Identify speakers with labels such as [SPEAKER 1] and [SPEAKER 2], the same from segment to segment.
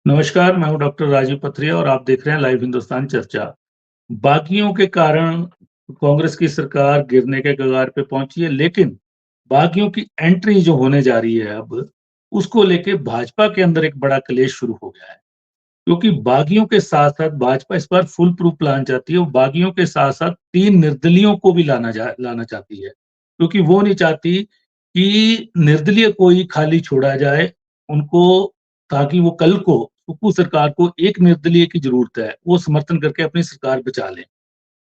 [SPEAKER 1] नमस्कार, मैं हूँ डॉक्टर राजीव पथरिया और आप देख रहे हैं लाइव हिंदुस्तान चर्चा। बागियों के कारण कांग्रेस की सरकार गिरने के कगार पे पहुंची है, लेकिन बागियों की एंट्री जो होने जा रही है अब, उसको लेके भाजपा के अंदर एक बड़ा क्लेश शुरू हो गया है। क्योंकि बागियों के साथ-साथ भाजपा इस बार फुल प्रूफ प्लान चाहती है और बागियों के साथ-साथ 3 निर्दलियों को भी लाना चाहती है। क्योंकि वो नहीं चाहती कि निर्दलीय कोई खाली छोड़ा जाए, उनको ताकि वो कल को सुप्पू सरकार को एक निर्दलीय की ज़रूरत है, वो समर्थन करके अपनी सरकार बचा लें।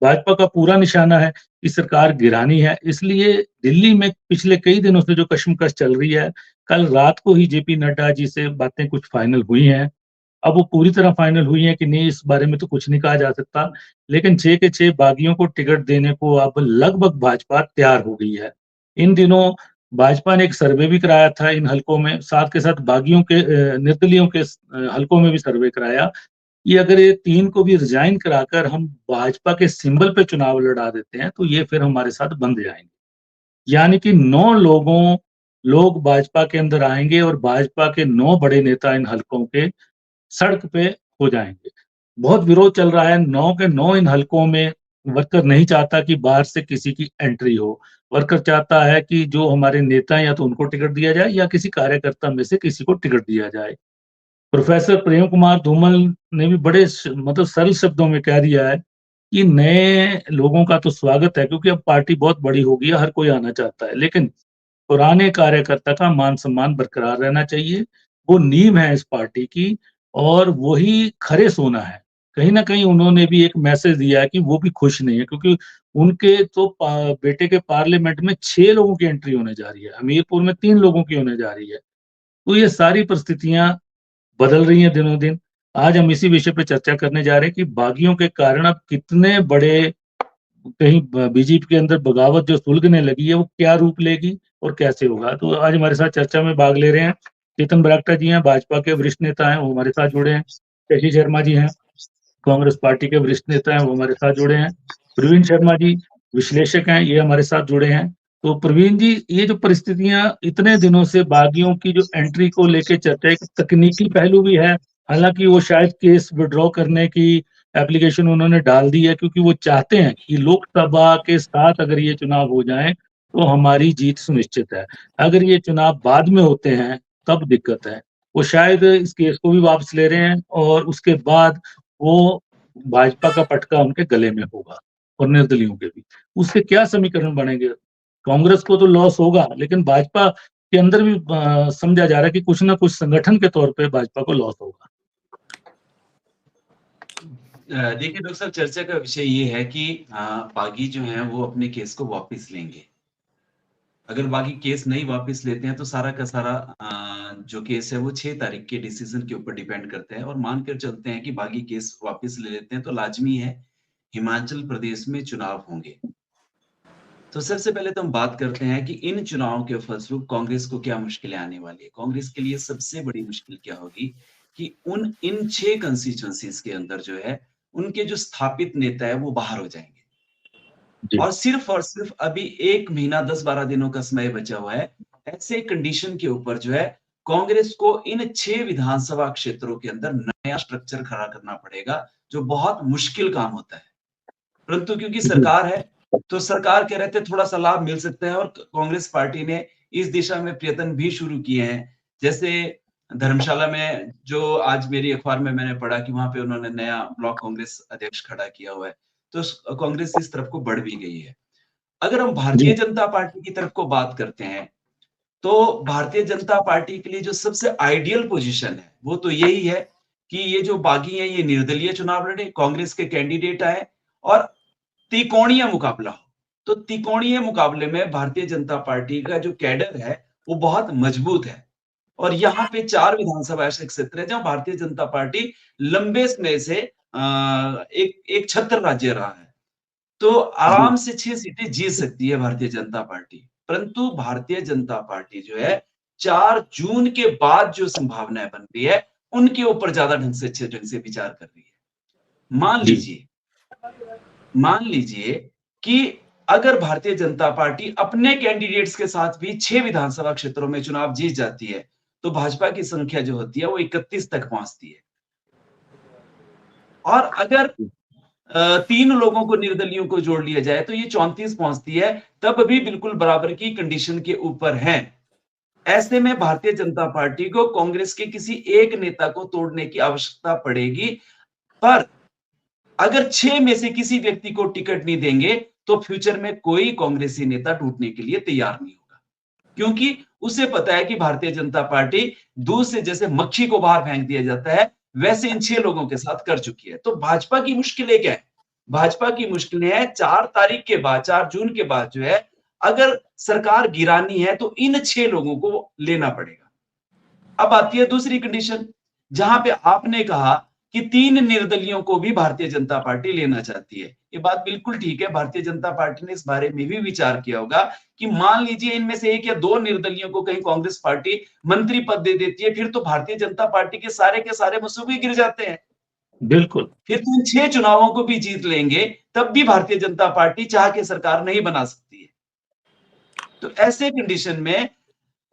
[SPEAKER 1] भाजपा का पूरा निशाना है कि सरकार गिरानी है, इसलिए दिल्ली में पिछले कई दिनों से जो कशमकश चल रही है, कल रात को ही जेपी नड्डा जी से बातें कुछ फाइनल हुई हैं। अब वो पूरी तरह फाइनल हुई हैं कि नहीं इस बारे में तो कुछ नहीं कहा जा सकता, लेकिन 6 के 6 बागियों को टिकट देने को अब लगभग भाजपा तैयार हो गई है। इन दिनों भाजपा ने एक सर्वे भी कराया था इन हलकों में, साथ के साथ बागियों के निर्दलियों के हलकों में भी सर्वे कराया कि अगर ये 3 को भी रिज़ाइन कराकर हम भाजपा के सिंबल पे चुनाव लड़ा देते हैं, तो ये फिर हमारे साथ बंध जाएँगे। यानी कि 9 लोग भाजपा के अंदर आएँगे और भाजपा के 9 बड़े नेता इन हलकों के सड़क पे हो जाएँगे। बहुत विरोध चल रहा है, 9 के 9 इन हलकों में वर्कर नहीं चाहता कि बाहर से किसी की एंट्री हो। वर्कर चाहता है कि जो हमारे नेता हैं या तो उनको टिकट दिया जाए या किसी कार्यकर्ता में से किसी को टिकट दिया जाए। प्रोफ़ेसर प्रेम कुमार धूमल ने भी बड़े मतलब सरल शब्दों में कह दिया है कि नए लोगों का तो स्वागत है क्योंकि अब पार्टी बहुत बड़ी हो गई है, हर कोई आना चाहता है। लेकिन पुराने कार्यकर्ता का मान-सम्मान बरकरार रहना चाहिए। वो नींव है इस पार्टी की और वही खरे सोना है। कहीं न कहीं उन्होंने भी एक मैसेज दिया है कि वो भी खुश नहीं है क्योंकि उनके तो बेटे के पार्लियामेंट में 6 लोगों की एंट्री होने जा रही है, हमीरपुर में 3 लोगों की होने जा रही है। तो ये सारी परिस्थितियाँ बदल रही हैं दिनों-दिन। आज हम इसी विषय पे चर्चा करने जा रहे हैं कि बागियों के कारण अब कितने बड़े कहीं ब बीजेपी के अंदर बगावत जो सुलगने लगी है, वो क्या रूप लेगी और कैसे होगा? तो आज हमारे साथ चर्चा में भाग ले रहे हैं, चेतन बरागटा जी हैं, भाजपा के वरिष्ठ नेता हैं, वो हमारे साथ जुड़े हैं। शशि शर्मा जी हैं, कांग्रेस पार्टी के वरिष्ठ नेता हैं, वो हमारे साथ जुड़े हैं। प्रवीण शर्मा जी विश्लेषक हैं, ये हमारे साथ जुड़े हैं। तो प्रवीण जी, ये जो परिस्थितियाँ इतने दिनों से बागियों की जो एंट्री को लेके चर्चा है, एक तकनीकी पहलू भी है। हालाँकि वो शायद केस विथड्रॉ करने की एप्लीकेशन उन्होंने डाल दी है क्योंकि वो चाहते हैं कि लोकसभा के साथ अगर ये चुनाव हो जाएँ, तो हमारी जीत सुनिश्चित है। अगर ये चुनाव बाद में होते हैं, तब दिक्कत है। वो शायद इस केस को भी वापस ले रहे हैं और उसके बाद वो भाजपा का पटका उनके गले में होगा और निर्दलियों के भी। उससे क्या समीकरण बनेंगे? कांग्रेस को तो लॉस होगा, लेकिन भाजपा के अंदर भी समझा जा रहा है कि कुछ न कुछ संगठन के तौर पे भाजपा को लॉस होगा।
[SPEAKER 2] देखिए डॉक्टर साहब चर्चा का विषय ये है कि बागी जो हैं वो अपने केस को वापस लेंगे। अगर बागी केस नहीं वापस लेते हैं तो सारा का सारा जो केस है वो 6 तारीख के डिसीजन के ऊपर डिपेंड करता है और मानकर चलते हैं कि बागी केस वापस ले लेते हैं तो लाज़मी है हिमाचल प्रदेश में चुनाव होंगे। तो सबसे पहले तो हम बात करते हैं कि इन चुनावों के फलस्वरूप कांग्रेस को क्या मुश्किलें आने वाली है। कांग्रेस के लिए सबसे बड़ी मुश्किल क्या होगी कि उन इन 6 कंस्टिट्यूएंसीज़ के अंदर जो है, उनके जो स्थापित नेता है वो बाहर हो जाएँगे।
[SPEAKER 1] जी,
[SPEAKER 2] और सिर्फ अभी 1 महीना 10-12 दिनों का समय बचा हुआ है। ऐसे कंडीशन के ऊपर जो है कांग्रेस को इन 6 विधानसभा क्षेत्रों के अंदर नया स्ट्रक्चर खड़ा करना पड़ेगा, जो बहुत मुश्किल काम होता है। परंतु क्योंकि
[SPEAKER 1] जी,
[SPEAKER 2] सरकार है, तो सरकार के रहते थोड़ा-सा लाभ मिल सकता है और कांग्रेस पार्टी ने इस दिशा में प्रयत्न भी शुरू किए हैं। जैसे धर्मशाला में जो आज मेरी अखबार में मैंने पढ़ा कि वहाँ पे उन्होंने नया ब्लॉक कांग्रेस अध्यक्ष खड़ा किया हुआ है। तो कांग्रेस इस तरफ को बढ़ भी गई है। अगर हम भारतीय
[SPEAKER 1] जी,
[SPEAKER 2] जनता पार्टी की तरफ को बात करते हैं, तो भारतीय जनता पार्टी के लिए जो सबसे आइडियल पोजीशन है, वो तो यही है कि ये जो बागी हैं, ये निर्दलीय चुनाव लड़े, कांग्रेस के कैंडिडेट आए और त्रिकोणीय मुकाबला हो। तो त्रिकोणीय मुकाबले में भारतीय जनता पार्टी का जो कैडर है, वो बहुत मजबूत है और यहाँ पे 4 विधानसभा ऐसे क्षेत्र हैं, जहाँ भारतीय जनता पार्टी लंबे समय से एक एक छत्र राज्य रहा है। तो
[SPEAKER 1] जी,
[SPEAKER 2] आराम से 6 सीटें जीत सकती है भारतीय जनता पार्टी। परंतु भारतीय जनता पार्टी जो है 4 जून के बाद जो संभावनाएँ बन रही है, उनके ऊपर ज़्यादा ढंग से अच्छे ढंग से विचार कर रही है।
[SPEAKER 1] जी,
[SPEAKER 2] मान लीजिए कि अगर भारतीय जनता पार्टी अपने कैंडिडेट्स के साथ भी 6 विधानसभा क्षेत्रों में चुनाव जीत जाती है, तो भाजपा की संख्या जो होती है वो 31 तक पहुंचती है। और अगर 3 लोगों को निर्दलियों को जोड़ लिया जाए तो ये 34 पहुंचती है, तब भी बिल्कुल बराबर की कंडीशन के ऊपर है। ऐसे में भारतीय जनता पार्टी को कांग्रेस के किसी एक नेता को तोड़ने की आवश्यकता पड़ेगी, पर अगर 6 में से किसी व्यक्ति को टिकट नहीं देंगे तो फ्यूचर में कोई कांग्रेसी नेता टूटने के लिए तैयार नहीं होगा, क्योंकि उसे पता है कि भारतीय जनता पार्टी दूध से जैसे मक्खी को बाहर फेंक दिया जाता है, वैसे इन 6 लोगों के साथ कर चुकी है। तो भाजपा की मुश्किलें क्या है? भाजपा की मुश्किलें हैं 4 तारीख के बाद, 4 जून के बाद जो है, अगर सरकार गिरानी है तो इन 6 लोगों को लेना पड़ेगा। अब आती है दूसरी कंडीशन, जहां पे आपने कहा कि 3 निर्दलियों को भी भारतीय जनता पार्टी लेना चाहती है। ये बात बिल्कुल ठीक है, भारतीय जनता पार्टी ने इस बारे में भी विचार किया होगा कि मान लीजिए इनमें से 1 या 2 निर्दलियों को कहीं कांग्रेस पार्टी मंत्री पद दे देती है, फिर तो भारतीय जनता पार्टी के सारे मसूबे गिर जाते हैं।
[SPEAKER 1] बिल्कुल।
[SPEAKER 2] फिर तो इन 6 चुनावों को भी जीत लेंगे, तब भी भारतीय जनता पार्टी चाह के सरकार नहीं बना सकती है। तो ऐसे कंडीशन में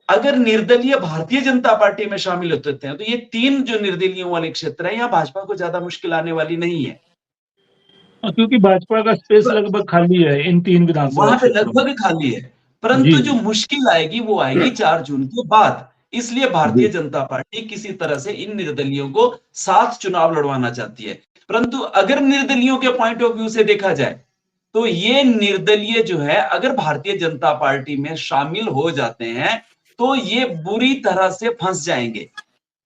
[SPEAKER 2] अगर निर्दलीय भारतीय जनता पार्टी में शामिल होते हैं तो ये 3 जो निर्दलियों वाले क्षेत्र है, यहाँ भाजपा को ज्यादा मुश्किल आने वाली नहीं है।
[SPEAKER 1] क्योंकि भाजपा का स्पेस लगभग खाली है इन 3 विधानसभा
[SPEAKER 2] वहां पे
[SPEAKER 1] क्षेत्रों में।
[SPEAKER 2] लगभग खाली है,
[SPEAKER 1] जी,
[SPEAKER 2] परंतु जो
[SPEAKER 1] जी।
[SPEAKER 2] मुश्किल आएगी वो आएगी 4 जून के बाद। इसलिए भारतीय
[SPEAKER 1] जी,
[SPEAKER 2] जनता पार्टी किसी तरह से इन निर्दलियों को साथ चुनाव लड़वाना चाहती है। परंतु अगर निर्दलियों के पॉइंट ऑफ व्यू से देखा जाए तो ये निर्दलीय जो है, अगर भारतीय जनता पार्टी में शामिल हो जाते हैं तो ये बुरी तरह से फंस जाएंगे।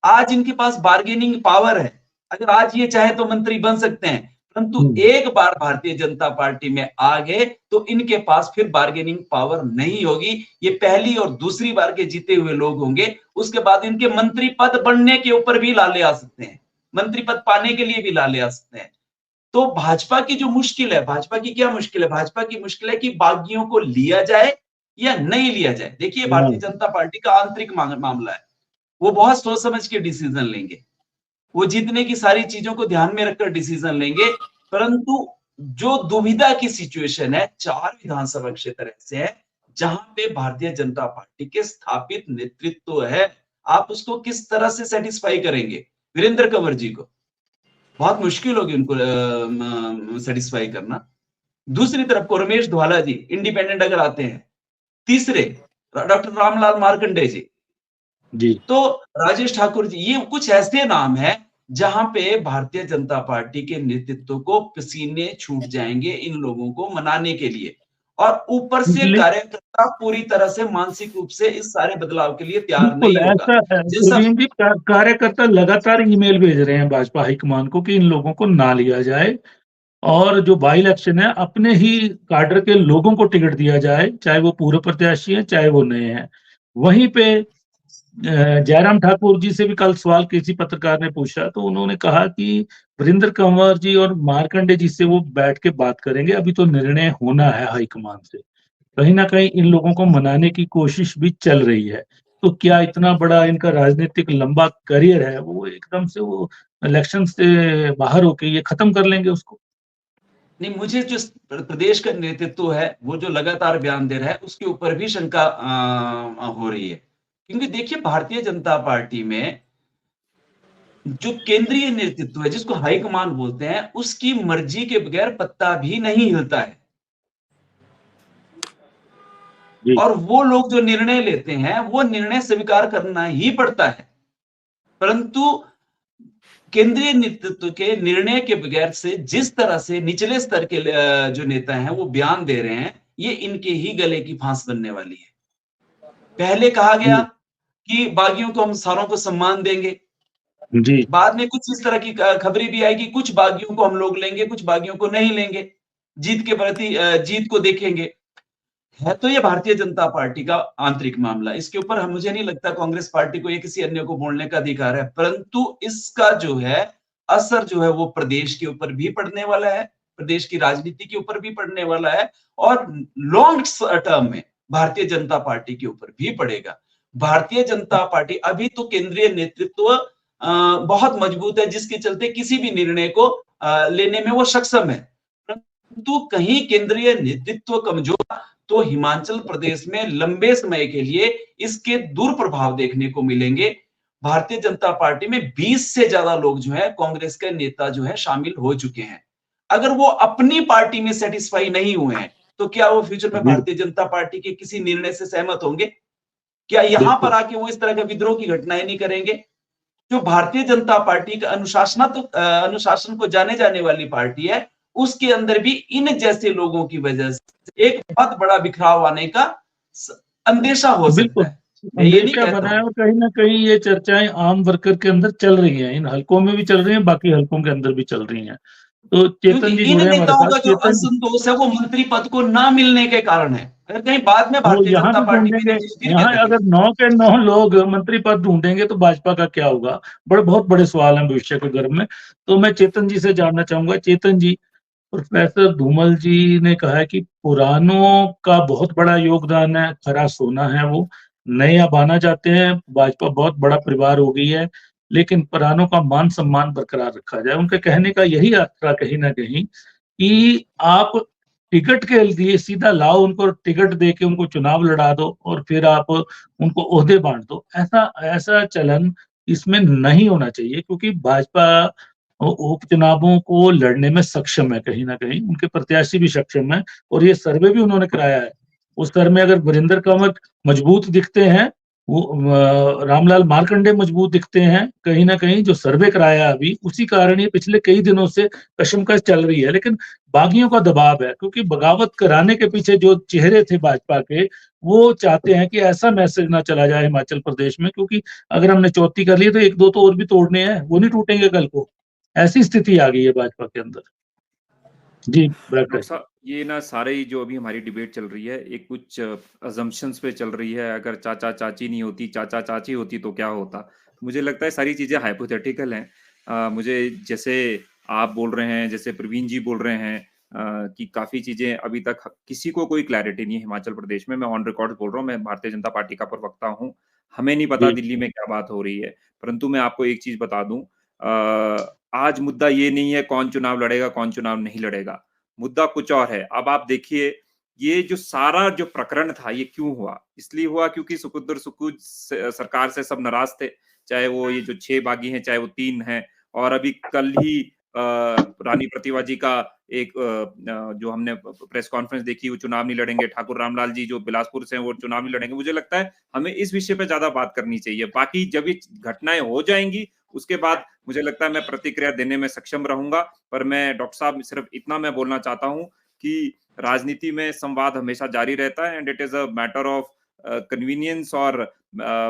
[SPEAKER 2] आज इनके पास बार्गेनिंग पावर है, अगर आज ये चाहे तो मंत्री बन सकते हैं, परंतु
[SPEAKER 1] हुँ।
[SPEAKER 2] एक बार भारतीय जनता पार्टी में आ गए तो इनके पास फिर बार्गेनिंग पावर नहीं होगी। ये पहली और दूसरी बार के जीते हुए लोग होंगे, उसके बाद इनके मंत्री पद बनने के ऊपर भी लाले आ सकते हैं, मंत्री पद पाने के लिए भी लाले आ सकते हैं। तो भाजपा की जो मुश्किल है, भाजपा की क्या मुश्किल है? भाजपा की मुश्किल है कि बागियों को लिया जाए या नहीं लिया जाए। देखिए, भारतीय
[SPEAKER 1] हाँ,
[SPEAKER 2] जनता पार्टी का आंतरिक मामला है, वो बहुत सोच समझ के डिसीजन लेंगे, वो जीतने की सारी चीजों को ध्यान में रखकर डिसीजन लेंगे। परंतु जो दुविधा की सिचुएशन है, 4 विधानसभा क्षेत्र ऐसे हैं जहां पे भारतीय जनता पार्टी के स्थापित नेतृत्व है, आप उसको किस तरह से सेटिस्फाई करेंगे? वीरेंद्र कंवर जी को बहुत मुश्किल होगी उनको सेटिस्फाई करना। दूसरी तरफ को रमेश धवाला जी इंडिपेंडेंट अगर आते हैं, तीसरे डॉक्टर रामलाल मार्कंडे जी,
[SPEAKER 1] जी।
[SPEAKER 2] तो राजेश ठाकुर जी, ये कुछ ऐसे नाम हैं जहां पे भारतीय जनता पार्टी के नेतृत्व को पसीने छूट जाएंगे इन लोगों को मनाने के लिए, और ऊपर से
[SPEAKER 1] ले
[SPEAKER 2] कार्यकर्ता पूरी तरह से मानसिक रूप से इस सारे बदलाव के लिए तैयार
[SPEAKER 1] बिल्कुल
[SPEAKER 2] नहीं होगा।
[SPEAKER 1] ऐसा है
[SPEAKER 2] जैसा
[SPEAKER 1] प्रवीण जी, कार्यकर्ता लगातार ईमेल भेज रहे हैं भाजपा हाईकमान को कि इन लोगों को ना लिया जाए और जो बाई इलेक्शन है अपने ही काडर के लोगों को टिकट दिया जाए, चाहे वो पूर्व प्रत्याशी हैं, चाहे वो नए हैं। वहीं पे जयराम ठाकुर जी से भी कल सवाल किसी पत्रकार ने पूछा तो उन्होंने कहा कि वीरेंद्र कंवर जी और मार्कंडे जी से वो बैठ के बात करेंगे, अभी तो निर्णय होना है हाईकमान से। कहीं न कहीं इन लोगों को मनाने की कोशिश भी चल रही है। तो क्या इतना बड़ा इनका राजनीतिक लंबा करियर है, वो एकदम से वो इलेक्शन से बाहर होके ये खत्म कर लेंगे उसको?
[SPEAKER 2] नहीं, मुझे जो प्रदेश का नेतृत्व है वो जो लगातार बयान दे रहा है उसके ऊपर भी शंका हो रही है, क्योंकि देखिए भारतीय जनता पार्टी में जो केंद्रीय नेतृत्व है जिसको हाईकमान बोलते हैं, उसकी मर्जी के बगैर पत्ता भी नहीं हिलता है।
[SPEAKER 1] जी,
[SPEAKER 2] और वो लोग जो निर्णय लेते हैं वो निर्णय स्वीकार करना ही पड़ता है, परंतु केंद्रीय नेतृत्व के निर्णय के बगैर से जिस तरह से निचले स्तर के जो नेता हैं वो बयान दे रहे हैं, ये इनके ही गले की फांस बनने वाली है। पहले कहा गया
[SPEAKER 1] जी,
[SPEAKER 2] कि बागियों को हम सारों को सम्मान देंगे,
[SPEAKER 1] जी,
[SPEAKER 2] बाद में कुछ इस तरह की खबरें भी आई कि कुछ बागियों को हम लोग लेंगे, कुछ बागियों को नहीं लेंगे, जीत के प्रति जीत को देखेंगे। है तो ये भारतीय जनता पार्टी का आंतरिक मामला, इसके ऊपर हम मुझे नहीं लगता कांग्रेस पार्टी को या किसी अन्य को बोलने का अधिकार है, परंतु इसका जो है असर जो है वो प्रदेश के ऊपर भी पड़ने वाला है, प्रदेश की राजनीति के ऊपर भी पड़ने वाला है, और लॉन्ग टर्म में भारतीय जनता पार्टी के ऊपर भी पड़ेगा। भारतीय जनता पार्टी अभी तो केंद्रीय नेतृत्व बहुत मजबूत है, जिसके चलते किसी भी निर्णय को लेने में वो सक्षम है, परंतु कहीं केंद्रीय नेतृत्व कमजोर तो हिमाचल प्रदेश में लंबे समय के लिए इसके दुष्प्रभाव देखने को मिलेंगे। भारतीय जनता पार्टी में 20 से ज्यादा लोग जो है कांग्रेस के नेता जो है शामिल हो चुके हैं। अगर वो अपनी पार्टी में सेटिस्फाई नहीं हुए हैं, तो क्या वो फ्यूचर में
[SPEAKER 1] जी,
[SPEAKER 2] भारतीय जनता पार्टी के किसी निर्णय से सहमत होंगे? क्या यहां पर
[SPEAKER 1] बिल्कुल।
[SPEAKER 2] आके वो इस तरह के विद्रोह की घटनाएं नहीं करेंगे? जो भारतीय जनता पार्टी का अनुशासन को जाने जाने वाली पार्टी है, उसके अंदर भी इन जैसे लोगों की वजह से एक बहुत बड़ा बिखराव आने का अंदेशा हो सकता
[SPEAKER 1] बिल्कुल,
[SPEAKER 2] है। मैं ये नहीं
[SPEAKER 1] अंदेशा
[SPEAKER 2] कहता
[SPEAKER 1] बना है
[SPEAKER 2] हूं।
[SPEAKER 1] और कहीं न कहीं ये चर्चाएँ आम वर्कर के अंदर चल रही हैं। इन हलकों में भी चल रही हैं, बाकी हलकों के अंदर भी चल रही हैं। तो
[SPEAKER 2] क्योंकि
[SPEAKER 1] चेतन जी
[SPEAKER 2] इन
[SPEAKER 1] जुड़े हैं हमारे
[SPEAKER 2] नेताओं
[SPEAKER 1] साथ।
[SPEAKER 2] का जो
[SPEAKER 1] चेतन जी,
[SPEAKER 2] असंतोष है वो मंत्री पद को ना मिलने के कारण है। अगर कहीं बाद में
[SPEAKER 1] वो
[SPEAKER 2] भारतीय
[SPEAKER 1] यहाँ
[SPEAKER 2] जनता
[SPEAKER 1] भी
[SPEAKER 2] पार्टी
[SPEAKER 1] ढूँढेंगे,
[SPEAKER 2] मेरी जीत फिर
[SPEAKER 1] यहाँ
[SPEAKER 2] करेगी।
[SPEAKER 1] अगर 9 के 9 लोग मंत्री पद ढूँढेंगे तो भाजपा का क्या होगा? बहुत बड़े सवाल हैं भविष्य के गर्भ में। तो मैं चेतन जी से जानना चाहूँगा, चेतन जी, प्रोफेसर धूमल जी ने कहा है कि पुरानों का बहुत बड़ा योगदान है, खरा सोना है वो, नए अब आना चाहते हैं, भाजपा बहुत बड़ा परिवार हो गई है, लेकिन पुरानों का मान-सम्मान बरकरार रखा जाए। उनके कहने का यही अर्थ था कहीं न कहीं कि आप टिकट के लिए सीधा लाओ उनको, टिकट देके उनको चुनाव लड़ा दो और फिर आप उनको ओहदे बाँट दो। ऐसा ऐसा चलन इसमें नहीं होना चाहिए, क्योंकि भाजपा उपचुनावों को लड़ने में सक्षम है कहीं न कहीं, उनके प्रत्याशी भी सक्षम हैं और ये सर्वे भी उन्होंने कराया है। उस सर्वे में अगर वीरेंद्र कंवर मजबूत दिखते हैं, वो रामलाल मार्कंडे मजबूत दिखते हैं, कहीं न कहीं जो सर्वे कराया अभी, उसी कारण ये पिछले कई दिनों से कशमकश चल रही है। लेकिन बागियों का दबाव है, क्योंकि बगावत कराने के पीछे जो चेहरे थे भाजपा के, वो चाहते हैं कि ऐसा मैसेज ना चला जाए हिमाचल प्रदेश में, क्योंकि अगर हमने 34 कर लिए तो 1-2 तो और भी तोड़ने हैं, वो नहीं टूटेंगे कल को। ऐसी स्थिति आ गई है भाजपा के अंदर। जी, बैक
[SPEAKER 3] डॉक्टर
[SPEAKER 1] करिए।
[SPEAKER 3] साहब, ये ना सारे ही जो अभी हमारी डिबेट चल रही है, एक कुछ अज़म्पशन्स पे चल रही है। अगर चाचा-चाची नहीं होती, चाचा-चाची होती तो क्या होता? मुझे लगता है सारी चीज़ें हाइपोथेटिकल हैं। मुझे जैसे आप बोल रहे हैं, जैसे प्रवीण जी बोल रहे हैं कि काफ़ी चीज़ें अभी तक किसी को कोई क्लैरिटी नहीं है हिमाचल प्रदेश में। मैं ऑन रिकॉर्ड बोल रहा हूँ, मैं भारतीय जनता पार्टी का प्रवक्ता हूँ। हमें नहीं पता
[SPEAKER 1] जी,
[SPEAKER 3] दिल्ली में क्या बात हो रही है। परंतु मैं आपको एक चीज़ बता दूँ आज मुद्दा ये नहीं है कौन चुनाव लड़ेगा, कौन चुनाव नहीं लड़ेगा। मुद्दा कुछ और है। अब आप देखिए, ये जो सारा जो प्रकरण था, ये क्यों हुआ? इसलिए हुआ क्योंकि सुखविंदर सुक्खू सरकार से सब नाराज़ थे। चाहे वो ये जो 6 बागी हैं, चाहे वो 3 हैं और अभी कल ही रानी प्रतिभा जी का एक जो हमने प्रेस कॉन्फ्रेंस देखी, वो चुनाव नहीं लड़ेंगे। ठाकुर रामलाल जी जो बिलासपुर से हैं, वो चुनाव नहीं लड़ेंगे। मुझे लगता है, हमें इस विषय पे ज़्यादा बात करनी चाहिए। बाकी जब ये घटनाएँ हो जाएँगी, उसके बाद मुझे लगता है मैं प्रतिक्रिया देने में सक्षम रहूँगा। पर मैं डॉक्टर साहब सिर्फ इतना मैं बोलना चाहता हूँ कि राजनीति में संवाद हमेशा जारी रहता है and it is a matter of convenience और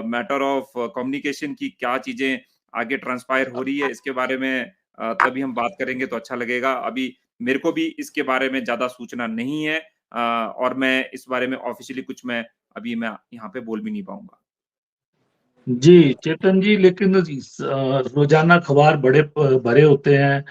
[SPEAKER 3] मैटर ऑफ कम्युनिकेशन की क्या चीज़ें आगे ट्रांसपायर हो रही है इसके बारे में तभी हम बात करेंगे तो अच्छा लगेगा। अभी मेरे को भी इसके बारे में ज़्यादा सूचना नहीं है और मैं इस बारे में ऑफ़िशियली कुछ मैं अभी मैं यहाँ पे बोल भी नहीं पाऊँगा।
[SPEAKER 1] जी, चेतन जी, लेकिन रोज़ाना अखबार बड़े भरे होते हैं,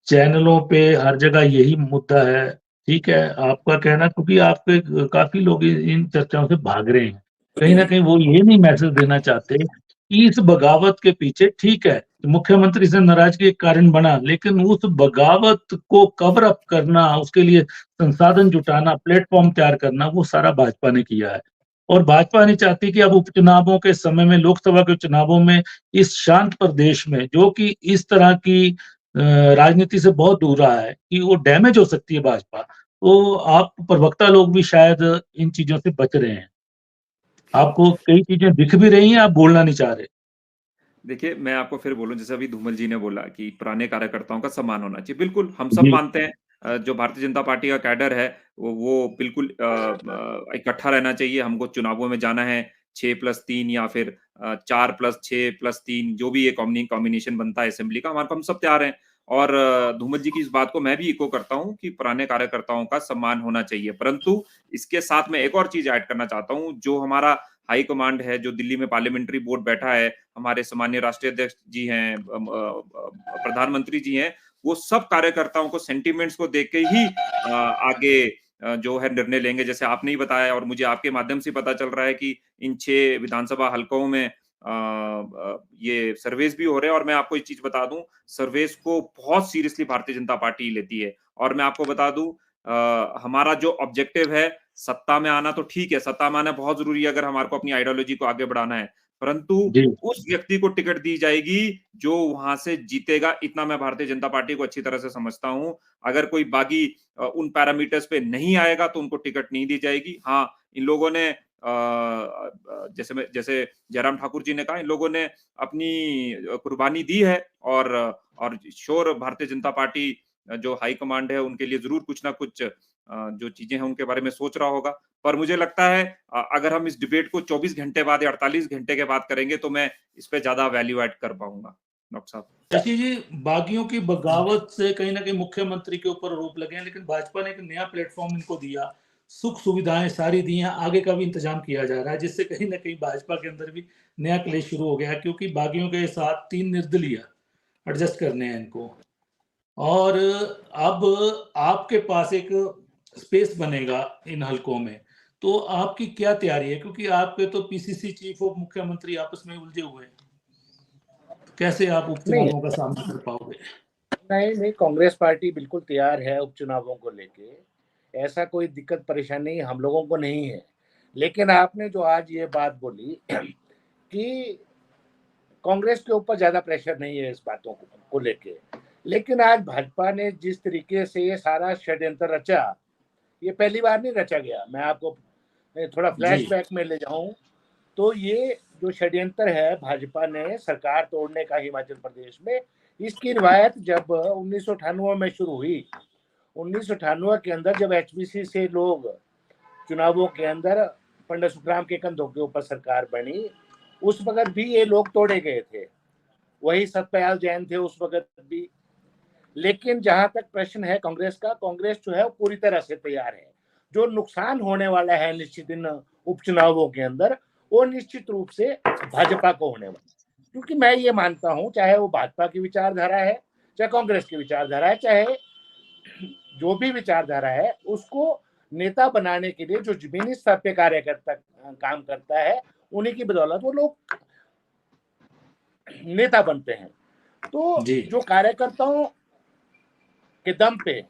[SPEAKER 1] चैनलों पे हर जगह यही मुद्दा है। ठीक है, आपका कहना, क्योंकि आपके काफ़ी लोग इन चर्चाओं से भाग रहे हैं। कहीं न कहीं वो ये नहीं मैसेज देना चाहते कि इस बगावत के पीछे, ठीक है, मुख्यमंत्री से नाराज़गी एक कारण बना, लेकिन उस बगावत को कवर अप करना, उसके लिए संसाधन जुटाना, प्लेटफ़ॉर्म तैयार करना, वो सारा भाजपा ने किया है। और भाजपा नहीं चाहती कि अब उपचुनावों के समय में, लोकसभा के चुनावों में, इस शांत प्रदेश में, जो कि इस तरह की राजनीति से बहुत दूर रहा है, कि वो डैमेज हो सकती है भाजपा। तो आप प्रवक्ता लोग भी शायद इन चीज़ों से बच रहे हैं। आपको कई चीज़ें दिख भी रही हैं, आप बोलना नहीं चाह रहे।
[SPEAKER 3] देखिए, मैं आपको फिर बोलूँ जैसे अभी धूमल जी ने बोला कि पुराने कार्यकर्ताओं का सम्मान होना चाहिए। बिल्कुल, हम सब
[SPEAKER 1] जी,
[SPEAKER 3] मानते हैं जो भारतीय जनता पार्टी का कैडर है वो बिल्कुल इकट्ठा रहना चाहिए। हमको चुनावों में जाना है 6+3 या फिर 4+6+3 जो भी ये कॉम्बिनेशन बनता है असेंबली का हम सब तैयार हैं। और धूमल जी की इस बात को मैं भी इको करता हूँ कि पुराने कार्यकर्ताओं का सम्मान होना चाहिए। परंतु इसके साथ मैं एक और चीज़ ऐड करना चाहता हूँ, जो हमारा हाई कमांड है, जो दिल्ली में पार्लियामेंट्री बोर्ड बैठा है, हमारे सम्मानीय राष्ट्रीय अध्यक्ष जी हैं प्रधानमंत्री जी हैं, वो सब कार्यकर्ताओं को सेंटिमेंट्स को देख के ही आगे जो है निर्णय लेंगे। जैसे आपने ही बताया और मुझे आपके माध्यम से पता चल रहा है कि इन 6 विधानसभा हलकों में ये सर्वेस भी हो रहे हैं और मैं आपको एक चीज़ बता दूँ, सर्वेस को बहुत सीरियसली भारतीय जनता पार्टी लेती है। और मैं आपको बता दूँ हमारा जो ऑब्जेक्टिव है सत्ता में आना तो ठीक है, सत्ता में आना बहुत जरूरी है अगर हमारे को अपनी आइडियोलॉजी को आगे बढ़ाना है, परंतु
[SPEAKER 1] जी
[SPEAKER 3] उस व्यक्ति को टिकट दी जाएगी जो वहां से जीतेगा। इतना मैं भारतीय जनता पार्टी को अच्छी तरह से समझता हूं। अगर कोई बागी उन पैरामीटर्स पे नहीं आएगा तो उनको टिकट नहीं दी जाएगी। हाँ, इन लोगों ने जैसे जयराम ठाकुर जी ने कहा, इन लोगों ने अपनी कुर्बानी दी है और श्योर भारतीय जनता पार्टी जो हाई कमांड है उनके लिए जरूर कुछ ना कुछ जो चीजें हैं उनके बारे में सोच रहा होगा। पर मुझे लगता है अगर हम इस डिबेट को 24 घंटे बाद या 48 घंटे के बाद करेंगे तो मैं इस पे ज्यादा वैल्यू ऐड कर पाऊंगा। डॉक्टर साहब,
[SPEAKER 1] शशि जी, बागियों की बगावत से कहीं ना कहीं मुख्यमंत्री के ऊपर आरोप लगे हैं, लेकिन भाजपा ने एक नया प्लेटफॉर्म इनको दिया, सुख सुविधाएं सारी दी हैं, आगे का भी इंतजाम किया जा रहा है, जिससे कहीं ना कहीं भाजपा के अंदर भी नया क्लेश शुरू हो गया है, क्योंकि बागियों के साथ 3 निर्दलीय एडजस्ट करने हैं इनको। और अब आपके पास एक स्पेस बनेगा इन हलकों में, तो आपकी क्या तैयारी है, क्योंकि आपके तो पीसीसी चीफ और मुख्यमंत्री आपस में उलझे हुए हैं, कैसे आप
[SPEAKER 4] नहीं
[SPEAKER 1] उपचुनावों का सामना कर पाओगे?
[SPEAKER 4] नहीं, कांग्रेस पार्टी बिल्कुल तैयार है उपचुनावों को लेके। ऐसा कोई दिक्कत परेशानी हम लोगों को नहीं है। लेकिन आपने जो आज ये बात बोली कि कांग्रेस के ऊपर ज्यादा प्रेशर नहीं है इस बातों को लेके, लेकिन आज भाजपा ने जिस तरीके से ये सारा षड्यंत्र रचा, ये पहली बार नहीं रचा गया। मैं आपको थोड़ा फ्लैशबैक में ले जाऊं तो ये जो षड्यंत्र है भाजपा ने सरकार तोड़ने का हिमाचल प्रदेश में, इसकी रिवायत जब 1998 में शुरू हुई। 1998 के अंदर जब एचपीसी से लोग चुनावों के अंदर पंडित सुखराम के कंधों के ऊपर सरकार बनी, उस वक्त भी ये लोग तोड़े गए थे, वही सत्यपाल जैन थे उस वक्त भी। लेकिन जहां तक प्रश्न है कांग्रेस का, कांग्रेस जो है वो पूरी तरह से तैयार है। जो नुकसान होने वाला है निश्चित इन उपचुनावों के अंदर, वो निश्चित रूप से भाजपा को होने वाला, क्योंकि मैं ये मानता हूं चाहे वो भाजपा की विचारधारा है, चाहे कांग्रेस की विचारधारा है, चाहे जो भी विचारधारा है, उसको नेता बनाने के लिए जो जमीनी स्तर पे कार्यकर्ता काम करता है, उन्हीं की बदौलत वो लोग नेता बनते हैं। तो जो कार्यकर्ताओं के दम पे,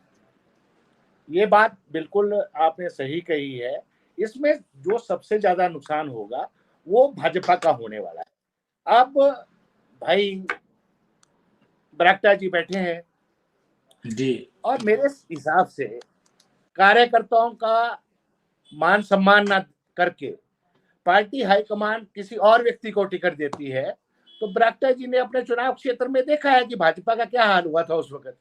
[SPEAKER 4] ये बात बिल्कुल आपने सही कही है, इसमें जो सबसे ज्यादा नुकसान होगा वो भाजपा का होने वाला है। अब भाई बरागटा जी बैठे हैं
[SPEAKER 1] जी,
[SPEAKER 4] और मेरे हिसाब से कार्यकर्ताओं का मान सम्मान न करके पार्टी हाईकमान किसी और व्यक्ति को टिकट देती है, तो बरागटा जी ने अपने चुनाव क्षेत्र में देखा है कि भाजपा का क्या हाल हुआ था उस वक्त।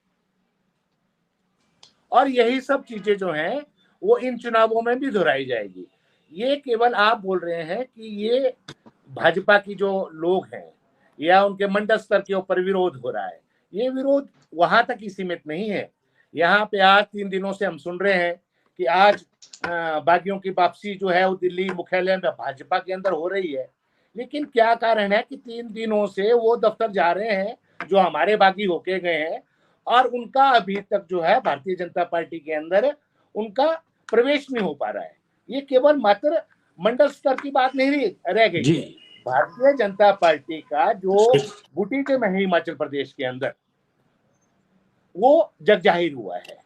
[SPEAKER 4] और यही सब चीजें जो हैं वो इन चुनावों में भी दोहराई जाएगी। ये केवल आप बोल रहे हैं कि ये भाजपा की जो लोग हैं या उनके मंडल स्तर के ऊपर विरोध हो रहा है, ये विरोध वहां तक ही सीमित नहीं है। यहाँ पे आज 3 दिनों से हम सुन रहे हैं कि आज बागियों की वापसी जो है वो दिल्ली मुख्यालय में भाजपा के अंदर हो रही है। लेकिन क्या कारण है कि 3 दिनों से वो दफ्तर जा रहे हैं जो हमारे बागी होके गए हैं, और उनका अभी तक जो है भारतीय जनता पार्टी के अंदर उनका प्रवेश नहीं हो पा रहा है। ये केवल मात्र मंडल स्तर की बात नहीं रह गई है। भारतीय जनता पार्टी का जो बुटीक में है हिमाचल प्रदेश के अंदर, वो जग जाहिर हुआ है।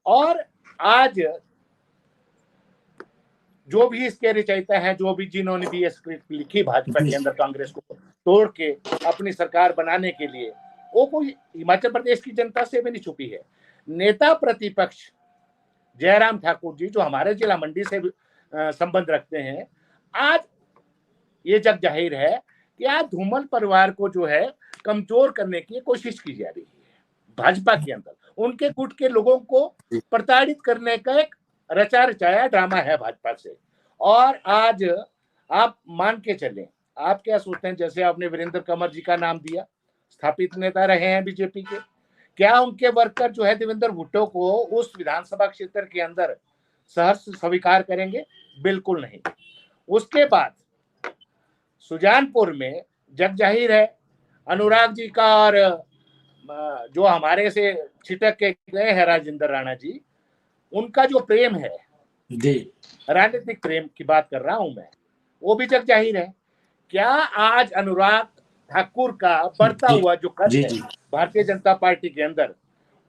[SPEAKER 4] और आज जो भी इसके रचयिता हैं, जो भी जिन्होंने भी ये स्क्रिप्ट लिखी भाजपा के अंदर कांग्रेस को तोड़ के अपनी सरकार बनाने के लिए, वो कोई हिमाचल प्रदेश की जनता से भी नहीं छुपी है। नेता प्रतिपक्ष जयराम ठाकुर जी जो हमारे जिला मंडी से संबंध रखते हैं, आज ये जग जाहिर है कि आज धूमल परिवार को जो है कमजोर करने की कोशिश की जा रही है भाजपा के अंदर। उनके गुट के लोगों को प्रताड़ित करने का एक रचा रचाया ड्रामा है भाजपा से। और आज आप मान के चलें, आप क्या सोचते हैं, जैसे आपने वीरेंद्र कंवर जी का नाम दिया, स्थापित नेता रहे हैं बीजेपी के, क्या उनके वर्कर जो है देवेंद्र भुट्टो को उस विधानसभा क्षेत्र के अंदर सहर्ष स्वीकार करेंगे? बिल्कुल नहीं। उसके बाद सुजानपुर में जग जाहिर है अनुराग जी का, और जो हमारे से छिटक के गए हैं राजेंद्र राणा जी, उनका जो प्रेम है जी, राजनीतिक प्रेम की बात कर रहा हूं मैं, वो भी जग जाहिर है। क्या आज अनुराग ठाकुर का बढ़ता हुआ जो कद है भारतीय जनता पार्टी के अंदर,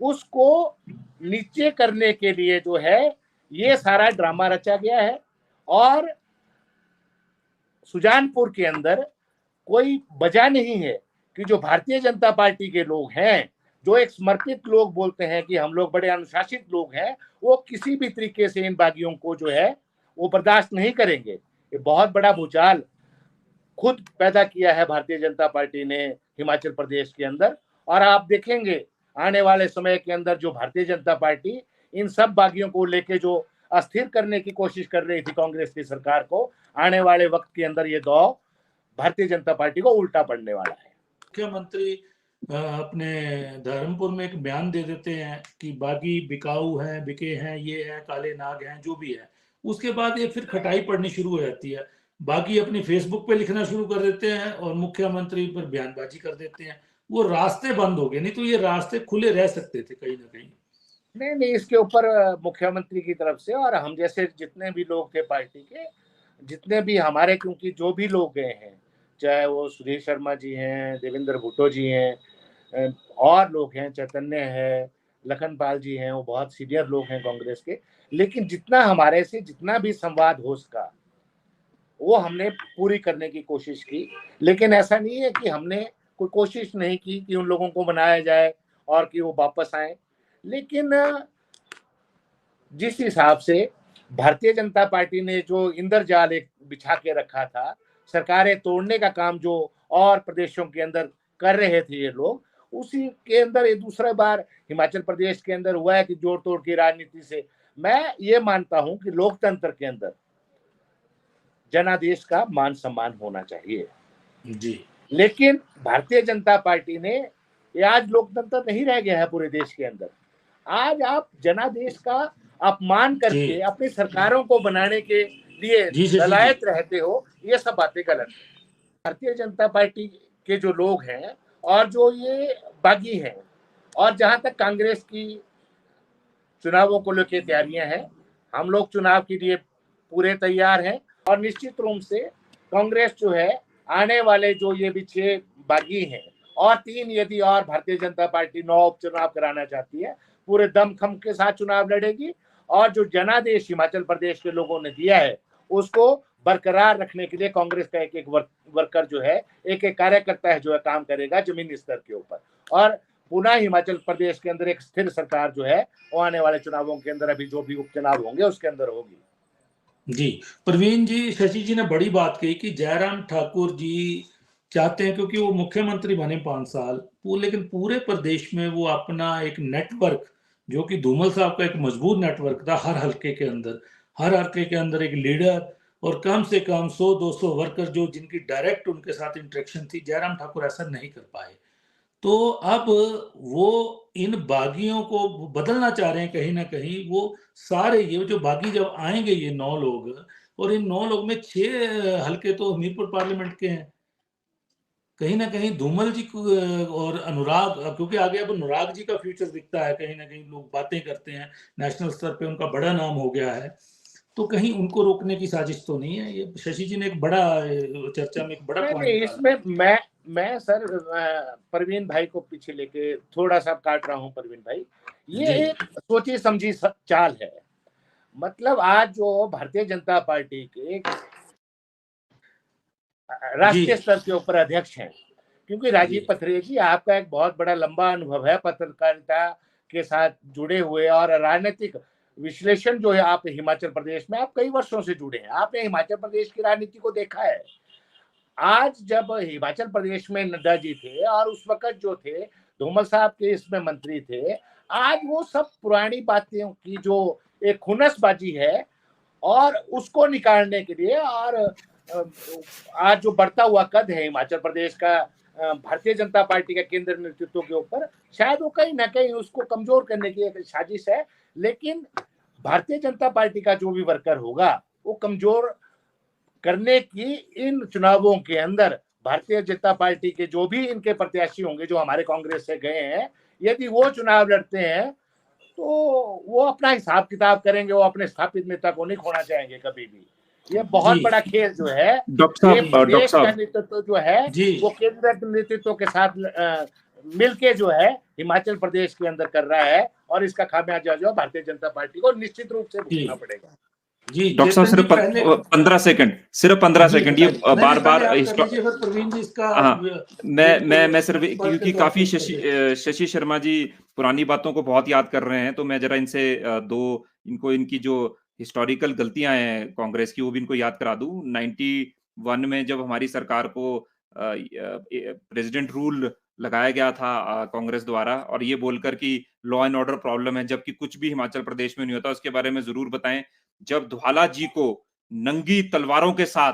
[SPEAKER 4] उसको नीचे करने के लिए जो है ये सारा ड्रामा रचा गया है। और सुजानपुर के अंदर कोई वजह नहीं है कि जो भारतीय जनता पार्टी के लोग हैं, जो एक समर्पित लोग बोलते हैं कि हम लोग बड़े अनुशासित लोग हैं, वो किसी भी तरीके से इन बागियों को जो है वो बर्दाश्त नहीं करेंगे। ये बहुत बड़ा भूचाल खुद पैदा किया है भारतीय जनता पार्टी ने हिमाचल प्रदेश के अंदर। और आप देखेंगे आने वाले समय के अंदर जो भारतीय जनता पार्टी इन सब बागियों को लेके जो अस्थिर करने की कोशिश कर रही थी कांग्रेस की सरकार को, आने वाले वक्त के अंदर ये दौर भारतीय जनता पार्टी को उल्टा पड़ने वाला है।
[SPEAKER 1] मुख्यमंत्री अपने धर्मपुर में एक बयान दे देते हैं कि बागी बिकाऊ हैं, बिके हैं, ये हैं, काले नाग हैं, जो भी है। उसके बाद ये फिर खटाई पड़नी शुरू हो जाती है। बागी अपनी फेसबुक पे लिखना शुरू कर देते हैं और मुख्यमंत्री पर बयानबाजी कर देते हैं। वो रास्ते बंद हो गए, नहीं तो ये रास्ते खुले रह सकते थे कहीं ना कहीं।
[SPEAKER 4] नहीं, इसके ऊपर मुख्यमंत्री की तरफ से और हम जैसे जितने भी लोग थे पार्टी के, जितने भी हमारे, क्योंकि जो भी लोग गए हैं, चाहे वो सुधीर शर्मा जी हैं, देवेंद्र भुट्टो जी हैं, और लोग हैं, चैतन्य है, लखनपाल जी हैं, वो बहुत सीनियर लोग हैं कांग्रेस के, लेकिन जितना हमारे से जितना भी संवाद हो सका वो हमने पूरी करने की कोशिश की। लेकिन ऐसा नहीं है कि हमने कोई कोशिश नहीं की कि उन लोगों को मनाया जाए और कि वो वापस आए। लेकिन जिस हिसाब से भारतीय जनता पार्टी ने जो इंद्रजाल एक बिछा के रखा था, सरकारें तोड़ने का काम जो और प्रदेशों के अंदर कर रहे थे ये लोग, उसी के अंदर ये दूसरा बार हिमाचल प्रदेश के अंदर हुआ है कि जोड़ तोड़ की राजनीति से। मैं ये मानता हूं कि लोकतंत्र के अंदर जनादेश का मान सम्मान होना चाहिए
[SPEAKER 1] जी,
[SPEAKER 4] लेकिन भारतीय जनता पार्टी ने, ये आज लोकतंत्र नहीं रह गया है पूरे देश के अंदर। आज आप जनादेश का अपमान करके अपनी सरकारों को बनाने के लिए ललायत रहते हो, ये सब बातें गलत है। भारतीय जनता पार्टी के जो लोग हैं और जो ये बागी हैं, और जहां तक कांग्रेस की चुनावों को लेकर तैयारियां हैं, हम लोग चुनाव के लिए पूरे तैयार हैं। और निश्चित रूप से कांग्रेस जो है आने वाले जो ये भी 6 बागी हैं और 3 यदि और भारतीय जनता पार्टी 9 उपचुनाव कराना चाहती है, पूरे दमखम के साथ चुनाव लड़ेगी। और जो जनादेश हिमाचल प्रदेश के लोगों ने दिया है उसको बरकरार रखने के लिए कांग्रेस का एक एक वर्कर जो है, एक एक कार्यकर्ता है जो है काम करेगा जमीनी स्तर के ऊपर। और पुनः हिमाचल प्रदेश के अंदर एक स्थिर सरकार जो है वो आने वाले चुनावों के अंदर, अभी जो भी उपचुनाव होंगे उसके अंदर होगी।
[SPEAKER 1] जी, प्रवीण जी, शशि जी ने बड़ी बात कही कि जयराम ठाकुर जी चाहते हैं, क्योंकि वो मुख्यमंत्री बने 5 साल, लेकिन पूरे प्रदेश में वो अपना एक नेटवर्क, जो कि धूमल साहब का एक मजबूत नेटवर्क था, हर हल्के के अंदर एक लीडर और कम से कम 100-200 वर्कर जो जिनकी डायरेक्ट उनके साथ इंटरेक्शन थी। जयराम ठाकुर ऐसा नहीं कर पाए। तो अब वो इन बागियों को बदलना चाह रहे हैं कहीं ना कहीं। वो सारे ये जो बागी जब आएंगे, ये 9 लोग, और इन 9 लोग में 6 हल्के तो हमीरपुर पार्लियामेंट के हैं। कहीं ना कहीं धूमल जी को और अनुराग, क्योंकि आगे अब अनुराग जी का फ्यूचर दिखता है, कहीं ना कहीं लोग बातें करते हैं, नेशनल स्तर पे उनका बड़ा नाम हो गया है, तो कहीं उनको रोकने की साजिश तो नहीं है। ये शशि जी ने एक बड़ा चर्चा में एक बड़ा पॉइंट
[SPEAKER 4] इसमें मैं सर परवीन भाई को पीछे लेके थोड़ा सा काट रहा हूं। परवीन भाई, ये एक सोची समझी चाल है। मतलब आज जो भारतीय जनता पार्टी के राष्ट्रीय स्तर के ऊपर अध्यक्ष हैं, क्योंकि राजीव पथरेल जी, आपका एक बहुत बड़ा लंबा अनुभव है पत्रकारिता के साथ जुड़े हुए, और राजनीतिक विश्लेषण जो है आप हिमाचल प्रदेश में आप कई वर्षों से जुड़े हैं, आपने हिमाचल प्रदेश की राजनीति को देखा है। आज जब हिमाचल प्रदेश में नड्डा जी थे और उस वक्त जो थे धूमल साहब के इसमें मंत्री थे, आज वो सब पुरानी बातों की जो एक खुनसबाजी है और उसको निकालने के लिए, और आज जो बढ़ता हुआ कद है हिमाचल प्रदेश का भारतीय जनता पार्टी का केंद्र नेतृत्व के ऊपर, शायद वो कहीं ना कहीं उसको कमजोर करने की एक साजिश है। लेकिन भारतीय जनता पार्टी का जो भी वर्कर होगा वो कमजोर करने की इन चुनावों के अंदर भारतीय जनता पार्टी के जो भी इनके प्रत्याशी होंगे जो हमारे कांग्रेस से गए हैं, यदि वो चुनाव लड़ते हैं तो वो अपना हिसाब किताब करेंगे, वो अपने स्थापित नेता को नहीं खोना चाहेंगे कभी भी। ये बहुत बड़ा खेल जो है
[SPEAKER 3] डॉक्टर साहब
[SPEAKER 4] नेतृत्व जो है वो केंद्र नेतृत्व के साथ मिलके जो है हिमाचल प्रदेश के अंदर कर रहा है, और इसका खामियाजा जो है भारतीय जनता पार्टी को निश्चित रूप से भुगतना पड़ेगा।
[SPEAKER 1] जी
[SPEAKER 3] डॉक्टर साहब
[SPEAKER 1] चेतन जी,
[SPEAKER 3] सिर्फ 15 सेकंड, सिर्फ 15
[SPEAKER 1] जी,
[SPEAKER 3] सेकंड, ये
[SPEAKER 1] बताइए। नहीं,
[SPEAKER 3] बार बार
[SPEAKER 1] पहले आप कर लीजिए, फिर प्रवीण जी इसका
[SPEAKER 3] हाँ, मैं सिर्फ
[SPEAKER 1] बिल्कुल
[SPEAKER 3] क्योंकि
[SPEAKER 1] तौर
[SPEAKER 3] काफी
[SPEAKER 1] पे करिए।
[SPEAKER 3] शशि शर्मा जी पुरानी बातों को बहुत याद कर रहे हैं, तो मैं जरा इनसे इनको इनकी जो हिस्टोरिकल गलतियां हैं कांग्रेस की वो भी इनको याद करा दूं। 91 में जब हमारी सरकार को प्रेसिडेंट रूल लगाया गया था कांग्रेस द्वारा, और ये बोलकर कि लॉ एंड ऑर्डर प्रॉब्लम है, जबकि कुछ भी हिमाचल प्रदेश में नहीं होता, उसके बारे में जरूर बताएं। जब धवाला जी को नंगी तलवारों के साथ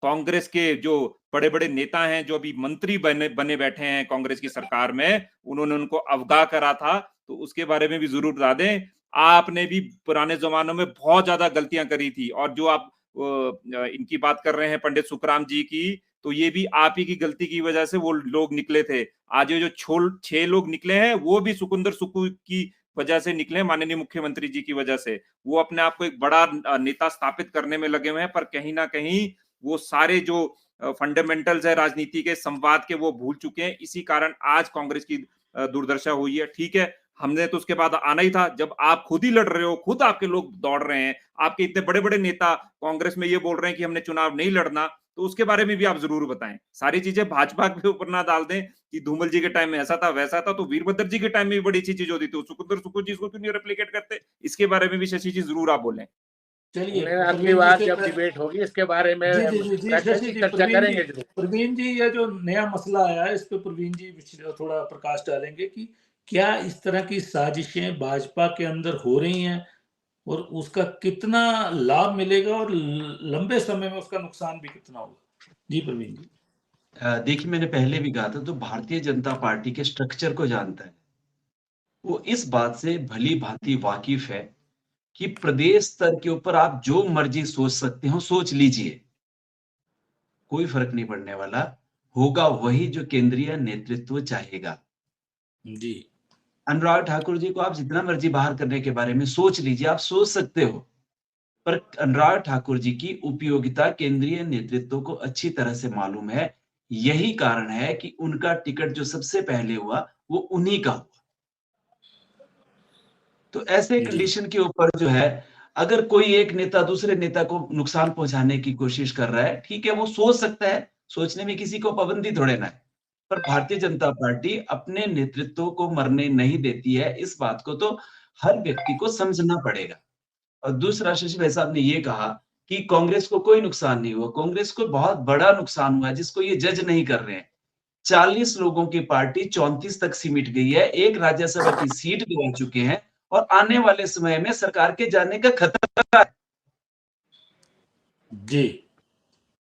[SPEAKER 3] कांग्रेस के जो बड़े बड़े नेता हैं, जो अभी मंत्री बने बैठे हैं कांग्रेस की सरकार में, उन्होंने उनको अवगाह करा था, तो उसके बारे में भी जरूर बता दें। आपने भी पुराने जमानों में बहुत ज्यादा गलतियां करी थी, और जो आप इनकी बात कर रहे हैं पंडित सुखराम जी की, तो ये भी आप ही की गलती की वजह से वो लोग निकले थे। आज ये जो 6 लोग निकले हैं, वो भी सुखविंदर सुक्खू की वजह से निकले, माननीय मुख्यमंत्री जी की वजह से। वो अपने आप को एक बड़ा नेता स्थापित करने में लगे हुए हैं, पर कहीं ना कहीं वो सारे जो फंडामेंटल्स है राजनीति के, संवाद के, वो भूल चुके हैं। इसी कारण आज कांग्रेस की दुर्दशा हुई है। ठीक है, हमने तो उसके बाद आना ही था, जब आप खुद ही लड़ रहे हो, खुद आपके लोग दौड़ रहे हैं, आपके इतने बड़े बड़े नेता कांग्रेस में ये बोल रहे हैं कि हमने चुनाव नहीं लड़ना, तो उसके बारे में भी आप जरूर बताएं। सारी चीजें भाजपा के ऊपर ना डाल दें कि धूमल जी के टाइम में ऐसा था वैसा था, तो वीरभद्र जी के टाइम में भी बड़ी अच्छी चीज होती थी, सुखविंदर सुक्खू जी इसको क्यों नहीं रेप्लिकेट करते? इसके बारे में भी शशि जी जरूर आप बोलें।
[SPEAKER 1] चलिए,
[SPEAKER 4] अगली बार जब डिबेट होगी इसके बारे में
[SPEAKER 1] शशि जी,
[SPEAKER 4] चर्चा करेंगे जरूर।
[SPEAKER 1] प्रवीण जी, ये जो नया मसला आया है, इस पे प्रवीण जी थोड़ा प्रकाश डालेंगे कि क्या इस तरह की साजिशें भाजपा के अंदर हो रही हैं, और उसका कितना लाभ मिलेगा, और लंबे समय में उसका नुकसान भी कितना होगा? जी प्रवीण जी।
[SPEAKER 2] देखिए, मैंने पहले भी कहा था, तो भारतीय जनता पार्टी के स्ट्रक्चर को जानता है, वो इस बात से भली भांति वाकिफ है कि प्रदेश स्तर के ऊपर आप जो मर्जी सोच सकते हो, सोच लीजिए, कोई फर्क नहीं पड़ने वाला। होगा वही जो केंद्रीय नेतृत्व चाहेगा।
[SPEAKER 1] जी,
[SPEAKER 2] अनुराग ठाकुर जी को आप जितना मर्जी बाहर करने के बारे में सोच लीजिए, आप सोच सकते हो, पर अनुराग ठाकुर जी की उपयोगिता केंद्रीय नेतृत्व को अच्छी तरह से मालूम है। यही कारण है कि उनका टिकट जो सबसे पहले हुआ, वो उन्हीं का हुआ। तो ऐसे
[SPEAKER 1] जी।
[SPEAKER 2] कंडीशन के ऊपर जो है, अगर कोई एक नेता दूसरे नेता को नुकसान पहुंचाने की कोशिश कर रहा है, ठीक है, वो सोच सकता है, सोचने में किसी को पाबंदी थोड़े ना है। पर भारतीय जनता पार्टी अपने नेतृत्व को मरने नहीं देती है, इस बात को तो हर व्यक्ति को समझना पड़ेगा। और दूसरा, शशि भाई साहब ने ये कहा कि कांग्रेस को कोई नुकसान नहीं हुआ। कांग्रेस को बहुत बड़ा नुकसान हुआ है, जिसको ये जज नहीं कर रहे हैं। 40 लोगों की पार्टी 34 तक सिमट गई है, एक राज्यसभा की सीट गंवा चुके हैं, और आने वाले समय में सरकार के जाने का खतरा है।
[SPEAKER 1] जी,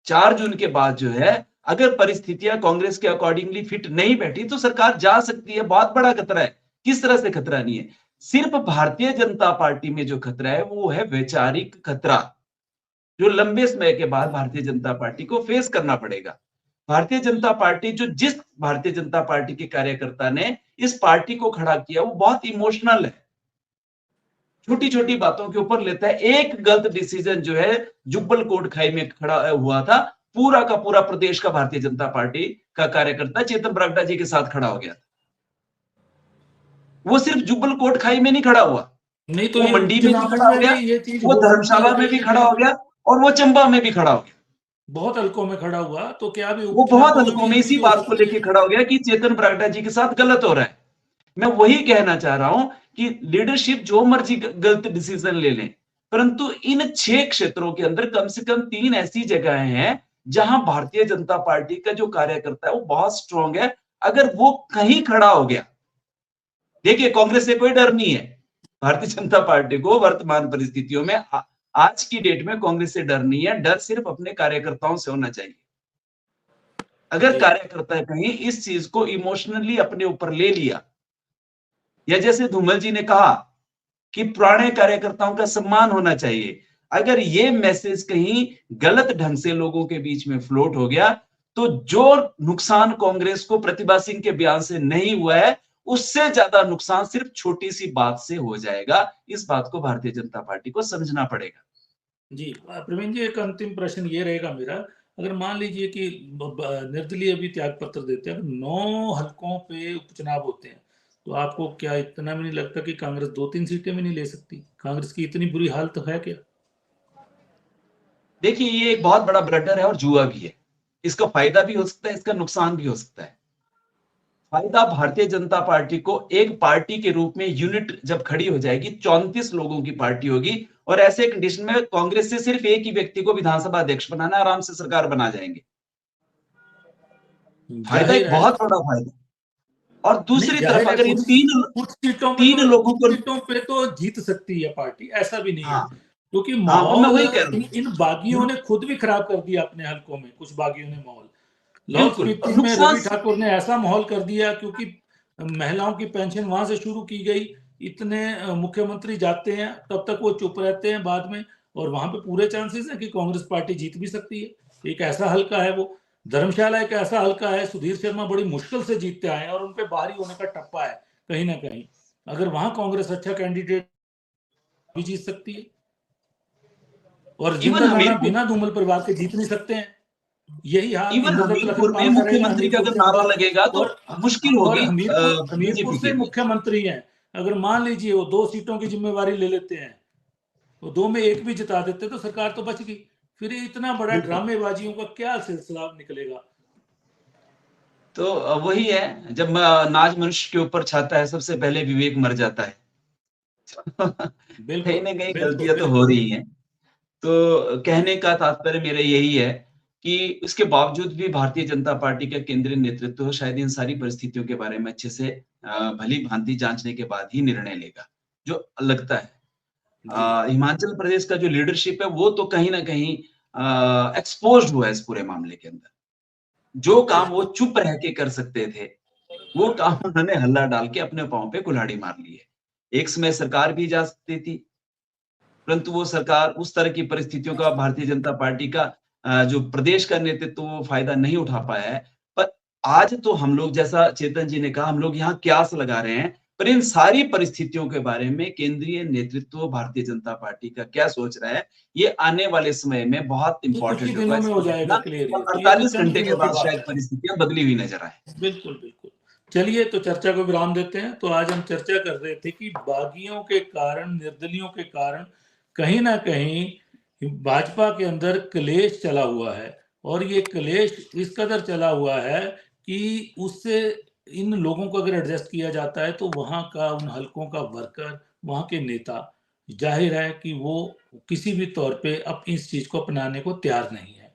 [SPEAKER 2] 4 जून के बाद जो है, अगर परिस्थितियां कांग्रेस के अकॉर्डिंगली फिट नहीं बैठी, तो सरकार जा सकती है। बहुत बड़ा खतरा है। किस तरह से खतरा नहीं है? सिर्फ भारतीय जनता पार्टी में जो खतरा है, वो है वैचारिक खतरा, जो लंबे समय के बाद भारतीय जनता पार्टी को फेस करना पड़ेगा। भारतीय जनता पार्टी जिस भारतीय जनता पार्टी के कार्यकर्ता ने इस पार्टी को खड़ा किया, वो बहुत इमोशनल है, छोटी छोटी बातों के ऊपर लेता है। एक गलत डिसीजन जो है, जुब्बल कोट खाई में खड़ा हुआ था, पूरा का पूरा प्रदेश का भारतीय जनता पार्टी का कार्यकर्ता चेतन बरागटा जी के साथ खड़ा हो गया था। वो सिर्फ जुब्बल कोट खाई में नहीं खड़ा हुआ,
[SPEAKER 1] नहीं तो
[SPEAKER 2] वो
[SPEAKER 1] ये
[SPEAKER 2] मंडी में भी खड़ा हो गया,
[SPEAKER 1] ये चीज
[SPEAKER 2] वो धर्मशाला में भी खड़ा हो गया, और वो चंबा में भी खड़ा हो गया।
[SPEAKER 1] बहुत हल्कों में खड़ा हुआ, तो क्या अभी
[SPEAKER 2] वो बहुत हल्कों में इसी बात को लेके खड़ा हो गया कि चेतन बरागटा जी के साथ गलत हो रहा है। मैं वही कहना चाह रहा हूं कि लीडरशिप जो मर्जी गलत डिसीजन ले लें, परंतु इन 6 क्षेत्रों के अंदर कम से कम 3 ऐसी जगहें हैं जहां भारतीय जनता पार्टी का जो कार्यकर्ता है वो बहुत स्ट्रांग है। अगर वो कहीं खड़ा हो गया, देखिए, कांग्रेस से कोई डर नहीं है भारतीय जनता पार्टी को वर्तमान परिस्थितियों में। आज की डेट में कांग्रेस से डर नहीं है, डर सिर्फ अपने कार्यकर्ताओं से होना चाहिए। अगर कार्यकर्ता कहीं इस चीज को इमोशनली अपने ऊपर ले लिया, या जैसे धूमल जी ने कहा कि पुराने कार्यकर्ताओं का सम्मान होना चाहिए, अगर ये मैसेज कहीं गलत ढंग से लोगों के बीच में फ्लोट हो गया, तो जो नुकसान कांग्रेस को प्रतिभा सिंह के बयान से नहीं हुआ है, उससे ज्यादा नुकसान सिर्फ छोटी सी बात से हो जाएगा। इस बात को भारतीय जनता पार्टी को समझना पड़ेगा।
[SPEAKER 1] जी, प्रवीण जी, एक अंतिम प्रश्न ये रहेगा मेरा अगर मान लीजिए कि निर्दलीय अभी त्याग पत्र देते हैं, 9 हलकों पे उपचुनाव होते हैं, तो आपको क्या इतना भी नहीं लगता कि कांग्रेस 2-3 सीटें भी नहीं ले सकती? कांग्रेस की इतनी बुरी हालत है क्या?
[SPEAKER 2] देखिए, ये एक बहुत बड़ा ब्लडर है और जुआ भी है। इसका फायदा भी हो सकता है, इसका नुकसान भी हो सकता है। फायदा भारतीय जनता पार्टी को एक पार्टी के रूप में यूनिट जब खड़ी हो जाएगी, 34 लोगों की पार्टी होगी और ऐसे कंडीशन में कांग्रेस से सिर्फ एक ही व्यक्ति को विधानसभा अध्यक्ष बनाना, आराम से सरकार बना जाएंगे। फायदा
[SPEAKER 1] जाहिर
[SPEAKER 2] एक
[SPEAKER 1] है
[SPEAKER 2] बहुत बड़ा फायदा। और
[SPEAKER 1] नहीं,
[SPEAKER 2] दूसरी तरफ
[SPEAKER 1] जाहिर है
[SPEAKER 2] अगर इन
[SPEAKER 1] कुछ सीटों पे तो जीत सकती है पार्टी, ऐसा भी नहीं है,
[SPEAKER 2] हाँ
[SPEAKER 1] क्योंकि
[SPEAKER 2] हाँ, वो मैं
[SPEAKER 1] माहौल
[SPEAKER 2] वही कह रहा हूँ।
[SPEAKER 1] इन बागियों ने खुद भी खराब कर दिया अपने हलकों में, कुछ बागियों ने माहौल। लाहौल
[SPEAKER 2] बिल्कुल, और
[SPEAKER 1] स्पीति में
[SPEAKER 2] नुकसान
[SPEAKER 1] रवि ठाकुर ने ऐसा माहौल कर दिया, क्योंकि महिलाओं की पेंशन वहां से शुरू की गई, इतने मुख्यमंत्री जाते हैं तब तक वो चुप रहते हैं बाद में, और वहां पे पूरे चांसेस हैं कि कांग्रेस पार्टी जीत भी सकती है। एक ऐसा हल्का है वो, धर्मशाला एक ऐसा हल्का है, सुधीर शर्मा बड़ी मुश्किल से जीतते आए और उनपे बाहरी होने का टप्पा है कहीं ना कहीं। अगर वहां कांग्रेस अच्छा कैंडिडेट भी जीत सकती है, और जिंदा राणा
[SPEAKER 2] हमीरपुर
[SPEAKER 1] बिना धूमल परिवार के जीत नहीं सकते हैं। यही हाल
[SPEAKER 2] इवन
[SPEAKER 1] इंद्रदत्त
[SPEAKER 2] हमीरपुर में
[SPEAKER 1] लखनपाल का रहेगा
[SPEAKER 2] मुख्यमंत्री का
[SPEAKER 1] हमीरपुर
[SPEAKER 2] अगर
[SPEAKER 1] के
[SPEAKER 2] नारा
[SPEAKER 1] अंदर।
[SPEAKER 2] लगेगा तो मुश्किल
[SPEAKER 1] और
[SPEAKER 2] होगी
[SPEAKER 1] हमीरपुर
[SPEAKER 2] बीजेपी
[SPEAKER 1] से
[SPEAKER 2] के लिए।
[SPEAKER 1] मुख्यमंत्री हैं, अगर मान लीजिए वो 2 सीटों की जिम्मेवारी ले लेते हैं, वो 2 में 1 भी जिता देते तो सरकार तो बच गई। फिर इतना बड़ा ड्रामेबाजियों का क्या सिलसिला निकलेगा?
[SPEAKER 2] तो वही है, जब नाज मनुष्य के ऊपर छाता है, सबसे पहले विवेक मर जाता है। कहीं ना कहीं गलतियां तो हो रही हैं। तो कहने का तात्पर्य मेरा यही है कि उसके बावजूद भी भारतीय जनता पार्टी का केंद्रीय नेतृत्व शायद इन सारी परिस्थितियों के बारे में अच्छे से भली भांति जांचने के बाद ही निर्णय लेगा, जो लगता है। हिमाचल प्रदेश का जो लीडरशिप है वो तो कहीं ना कहीं एक्सपोज्ड हुआ है इस पूरे मामले के अंदर। जो काम वो चुप रह के कर सकते थे, वो काम उन्होंने हल्ला डाल के अपने पांव पे कुल्हाड़ी मार ली है। एक समय सरकार भी जा सकती थी, परंतु वो सरकार उस तरह की परिस्थितियों का भारतीय जनता पार्टी का जो प्रदेश का नेतृत्व वो फायदा नहीं उठा पाया है। पर आज तो हम लोग, जैसा चेतन जी ने कहा, हम लोग यहाँ क्यास लगा रहे हैं, पर इन सारी परिस्थितियों के बारे में केंद्रीय नेतृत्व भारतीय जनता पार्टी का क्या सोच रहा है, ये आने वाले समय में बहुत इंपॉर्टेंट
[SPEAKER 1] दिनों में हो जाएगा क्लियर।
[SPEAKER 2] 48 घंटे के बाद शायद परिस्थितियां बदली हुई नजर आए।
[SPEAKER 1] बिल्कुल बिल्कुल। चलिए, तो चर्चा को विराम देते हैं। तो आज हम चर्चा कर रहे थे कि बागियों के कारण, निर्दलियों के कारण कहीं ना कहीं भाजपा के अंदर क्लेश चला हुआ है, और ये क्लेश इस कदर चला हुआ है कि उससे इन लोगों को अगर एडजस्ट किया जाता है तो वहां का, उन हलकों का वर्कर, वहां के नेता, जाहिर है कि वो किसी भी तौर पे अब इस चीज को अपनाने को तैयार नहीं है।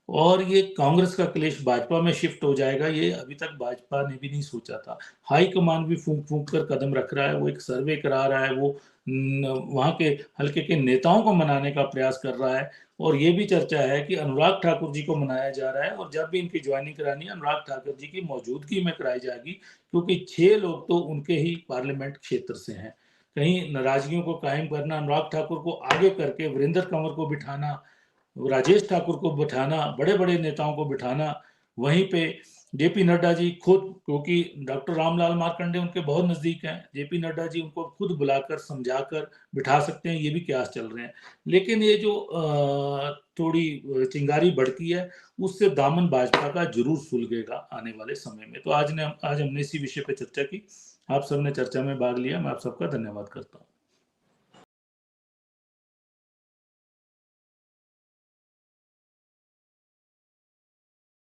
[SPEAKER 1] और ये कांग्रेस का क्लेश भाजपा में शिफ्ट हो जाएगा, ये अभी तक भाजपा ने भी नहीं सोचा था। हाईकमान भी फूंक फूंक कर कदम रख रहा है, वो एक सर्वे करा रहा है, वो वहां के हल्के के नेताओं को मनाने का प्रयास कर रहा है, और ये भी चर्चा है कि अनुराग ठाकुर जी को मनाया जा रहा है, और जब भी इनकी ज्वाइनिंग करानी है अनुराग ठाकुर जी की मौजूदगी में कराई जाएगी, क्योंकि 6 लोग तो उनके ही पार्लियामेंट क्षेत्र से हैं। कहीं नाराजगियों को कायम करना, अनुराग ठाकुर को आगे करके वीरेंद्र कंवर को बिठाना, राजेश ठाकुर को बिठाना, बड़े बड़े नेताओं को बिठाना, वहीं पे जेपी नड्डा जी खुद, क्योंकि डॉक्टर रामलाल मार्कंडे उनके बहुत नजदीक हैं, जेपी नड्डा जी उनको खुद बुलाकर समझाकर बिठा सकते हैं, ये भी प्रयास चल रहे हैं। लेकिन ये जो थोड़ी चिंगारी भड़की है, उससे दामन भाजपा का जरूर सुलगेगा आने वाले समय में। तो आज हमने इसी विषय पर चर्चा की। आप सबने चर्चा में भाग लिया, मैं आप सबका धन्यवाद करता हूँ।